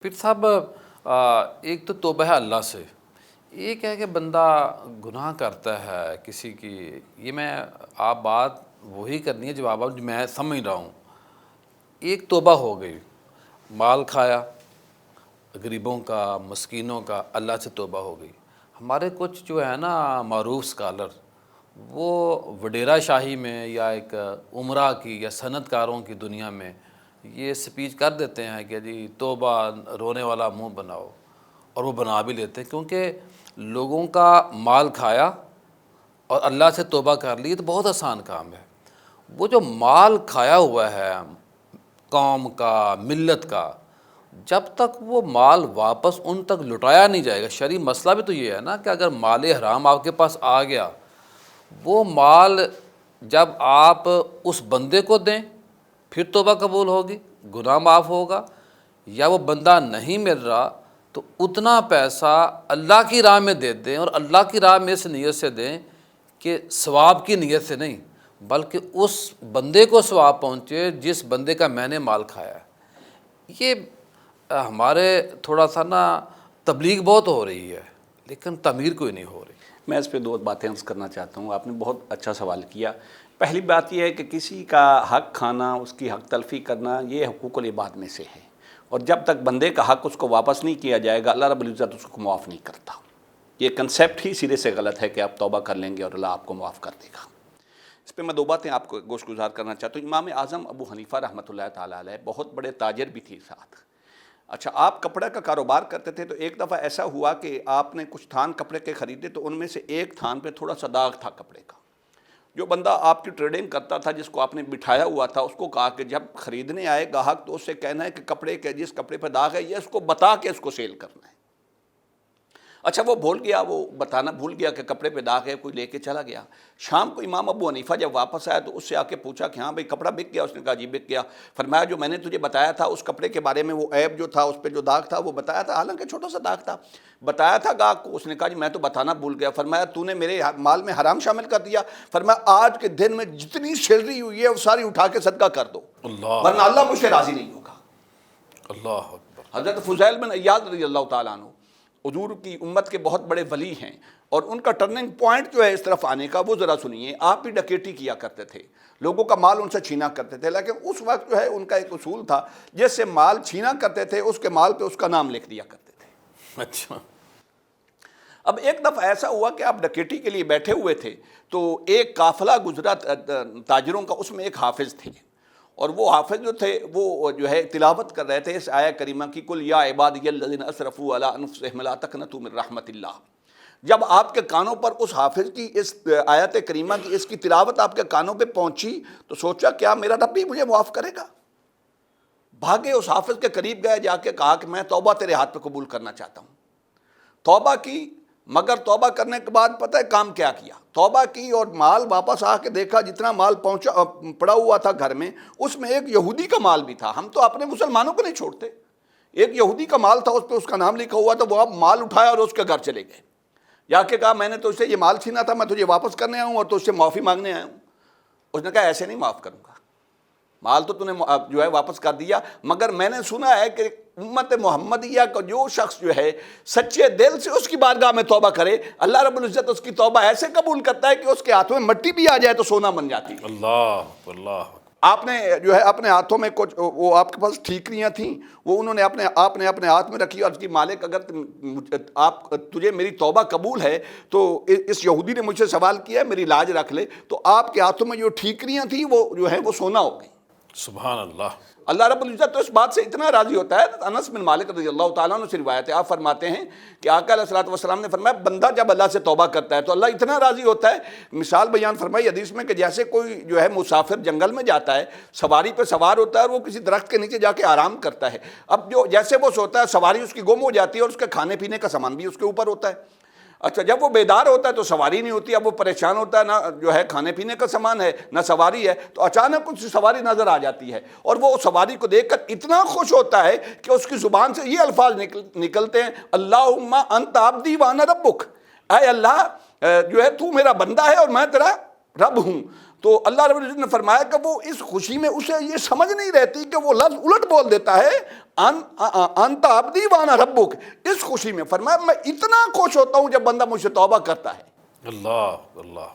پھر صاحب ایک تو توبہ ہے اللہ سے، ایک ہے کہ بندہ گناہ کرتا ہے کسی کی، یہ میں آپ بات وہی کرنی ہے جواب جو میں سمجھ رہا ہوں۔ ایک توبہ ہو گئی، مال کھایا غریبوں کا، مسکینوں کا، اللہ سے توبہ ہو گئی۔ ہمارے کچھ جو ہے نا معروف اسکالر، وہ وڈیرا شاہی میں یا ایک عمرہ کی یا صنعت کاروں کی دنیا میں یہ سپیچ کر دیتے ہیں کہ جی توبہ، رونے والا منہ بناؤ، اور وہ بنا بھی لیتے ہیں، کیونکہ لوگوں کا مال کھایا اور اللہ سے توبہ کر لی تو بہت آسان کام ہے۔ وہ جو مال کھایا ہوا ہے قوم کا، ملت کا، جب تک وہ مال واپس ان تک لٹایا نہیں جائے گا، شرعی مسئلہ بھی تو یہ ہے نا کہ اگر مال حرام آپ کے پاس آ گیا، وہ مال جب آپ اس بندے کو دیں پھر توبہ قبول ہوگی، گناہ معاف ہوگا، یا وہ بندہ نہیں مل رہا تو اتنا پیسہ اللہ کی راہ میں دے دیں، اور اللہ کی راہ میں اس نیت سے دیں کہ ثواب کی نیت سے نہیں، بلکہ اس بندے کو ثواب پہنچے جس بندے کا میں نے مال کھایا ہے۔ یہ ہمارے تھوڑا سا نا تبلیغ بہت ہو رہی ہے لیکن تعمیر کوئی نہیں ہو رہی۔ میں اس پہ دو باتیں عرض کرنا چاہتا ہوں۔ آپ نے بہت اچھا سوال کیا۔ پہلی بات یہ ہے کہ کسی کا حق کھانا، اس کی حق تلفی کرنا، یہ حقوق العباد میں سے ہے، اور جب تک بندے کا حق اس کو واپس نہیں کیا جائے گا، اللہ رب العزت اس کو معاف نہیں کرتا۔ یہ کنسیپٹ ہی سرے سے غلط ہے کہ آپ توبہ کر لیں گے اور اللہ آپ کو معاف کر دے گا۔ اس پہ میں دو باتیں آپ کو گوش گزار کرنا چاہتا ہوں۔ امام اعظم ابو حنیفہ رحمۃ اللہ تعالیٰ علیہ بہت بڑے تاجر بھی تھے ساتھ۔ اچھا، آپ کپڑے کا کاروبار کرتے تھے، تو ایک دفعہ ایسا ہوا کہ آپ نے کچھ تھان کپڑے کے خریدے، تو ان میں سے ایک تھان پہ تھوڑا سا داغ تھا کپڑے کا۔ جو بندہ آپ کی ٹریڈنگ کرتا تھا، جس کو آپ نے بٹھایا ہوا تھا، اس کو کہا کہ جب خریدنے آئے گاہک تو اس سے کہنا ہے کہ کپڑے کے جس کپڑے پہ داغ ہے یہ اس کو بتا کے اس کو سیل کرنا ہے۔ اچھا، وہ بھول گیا، وہ بتانا بھول گیا کہ کپڑے پہ داغ ہے، کوئی لے کے چلا گیا۔ شام کو امام ابو حنیفہ جب واپس آیا تو اس سے آ کے پوچھا کہ ہاں بھائی کپڑا بک گیا؟ اس نے کہا جی بک گیا۔ فرمایا جو میں نے تجھے بتایا تھا اس کپڑے کے بارے میں، وہ عیب جو تھا، اس پہ جو داغ تھا وہ بتایا تھا، حالانکہ چھوٹا سا داغ تھا، بتایا تھا گاہک کو؟ اس نے کہا جی میں تو بتانا بھول گیا۔ فرمایا تو نے میرے مال میں حرام شامل کر دیا؟ فرمایا آج کے دن میں جتنی سیلری ہوئی ہے وہ ساری اٹھا کے صدقہ کر دو، ورنہ اللہ مجھ سے راضی نہیں ہوگا۔ اللہ اکبر۔ حضرت فضیل بن عیاض رضی اللہ تعالیٰ عنہ حضور کی امت کے بہت بڑے ولی ہیں، اور ان کا ٹرننگ پوائنٹ جو ہے اس طرف آنے کا، وہ ذرا سنیے۔ آپ بھی ڈکیٹی کیا کرتے تھے، لوگوں کا مال ان سے چھینا کرتے تھے، لیکن اس وقت جو ہے ان کا ایک اصول تھا، جس سے مال چھینا کرتے تھے اس کے مال پہ اس کا نام لکھ دیا کرتے تھے۔ اچھا، اب ایک دفعہ ایسا ہوا کہ آپ ڈکیٹی کے لیے بیٹھے ہوئے تھے، تو ایک قافلہ گزرا تاجروں کا، اس میں ایک حافظ تھے، اور وہ حافظ جو تھے وہ جو ہے تلاوت کر رہے تھے اس آیہ کریمہ کی، قل یا عبادی الذین اسرفوا علی انفسہم لا تقنطوا من رحمت اللہ۔ جب آپ کے کانوں پر اس حافظ کی اس آیت کریمہ کی اس کی تلاوت آپ کے کانوں پہ پہنچی تو سوچا کیا میرا رب بھی مجھے معاف کرے گا؟ بھاگے اس حافظ کے قریب گئے، جا کے کہا کہ میں توبہ تیرے ہاتھ پہ قبول کرنا چاہتا ہوں۔ توبہ کی، مگر توبہ کرنے کے بعد پتہ ہے کام کیا کیا؟ توبہ کی اور مال واپس آ کے دیکھا جتنا مال پڑا ہوا تھا گھر میں، اس میں ایک یہودی کا مال بھی تھا۔ ہم تو اپنے مسلمانوں کو نہیں چھوڑتے، ایک یہودی کا مال تھا، اس پہ اس کا نام لکھا ہوا تھا۔ وہ آپ مال اٹھایا اور اس کے گھر چلے گئے، جا کے کہا میں نے تو اس سے یہ مال چھینا تھا، میں تجھے واپس کرنے آیا ہوں اور تو اس سے معافی مانگنے آیا ہوں۔ اس نے کہا ایسے نہیں معاف کروں گا، مال تو نے جو ہے واپس کر دیا، مگر میں نے سنا ہے کہ امت محمدیہ کا جو شخص جو ہے سچے دل سے اس کی بارگاہ میں توبہ کرے، اللہ رب العزت اس کی توبہ ایسے قبول کرتا ہے کہ اس کے ہاتھوں میں مٹی بھی آ جائے تو سونا بن جاتی ہے۔ اللہ اللہ۔ آپ نے جو ہے اپنے ہاتھوں میں کچھ، وہ آپ کے پاس ٹھیکریاں تھیں، وہ انہوں نے آپ نے اپنے ہاتھ میں رکھی، اور اس کی مالک اگر تجھے میری توبہ قبول ہے تو اس یہودی نے مجھ سے سوال کیا ہے میری لاج رکھ لے، تو آپ کے ہاتھوں میں جو ٹھیکریاں تھیں وہ جو ہے وہ سونا ہو گئی۔ سبحان اللہ۔ اللہ رب العزت تو اس بات سے اتنا راضی ہوتا ہے۔ انس بن مالک رضی اللہ تعالیٰ عنہ سے روایت ہے، آپ فرماتے ہیں کہ آقا علیہ الصلوۃ والسلام نے فرمایا بندہ جب اللہ سے توبہ کرتا ہے تو اللہ اتنا راضی ہوتا ہے، مثال بیان فرمائی حدیث میں کہ جیسے کوئی جو ہے مسافر جنگل میں جاتا ہے، سواری پہ سوار ہوتا ہے اور وہ کسی درخت کے نیچے جا کے آرام کرتا ہے، اب جو جیسے وہ سوتا ہے سواری اس کی گم ہو جاتی ہے اور اس کے کھانے پینے کا سامان بھی اس کے اوپر ہوتا ہے۔ اچھا، جب وہ بیدار ہوتا ہے تو سواری نہیں ہوتی، اب وہ پریشان ہوتا ہے، نہ جو ہے کھانے پینے کا سامان ہے نہ سواری ہے، تو اچانک کچھ سواری نظر آ جاتی ہے، اور وہ سواری کو دیکھ کر اتنا خوش ہوتا ہے کہ اس کی زبان سے یہ الفاظ نکلتے ہیں، اللہم انت عبدی وانا ربک، اے اللہ جو ہے تو میرا بندہ ہے اور میں تیرا رب ہوں۔ تو اللہ رب العزت نے فرمایا کہ وہ اس خوشی میں اسے یہ سمجھ نہیں رہتی کہ وہ لفظ الٹ بول دیتا ہے انت عبدی وانا ربک. اس خوشی میں فرمایا میں اتنا خوش ہوتا ہوں جب بندہ مجھ سے توبہ کرتا ہے. اللہ اللہ.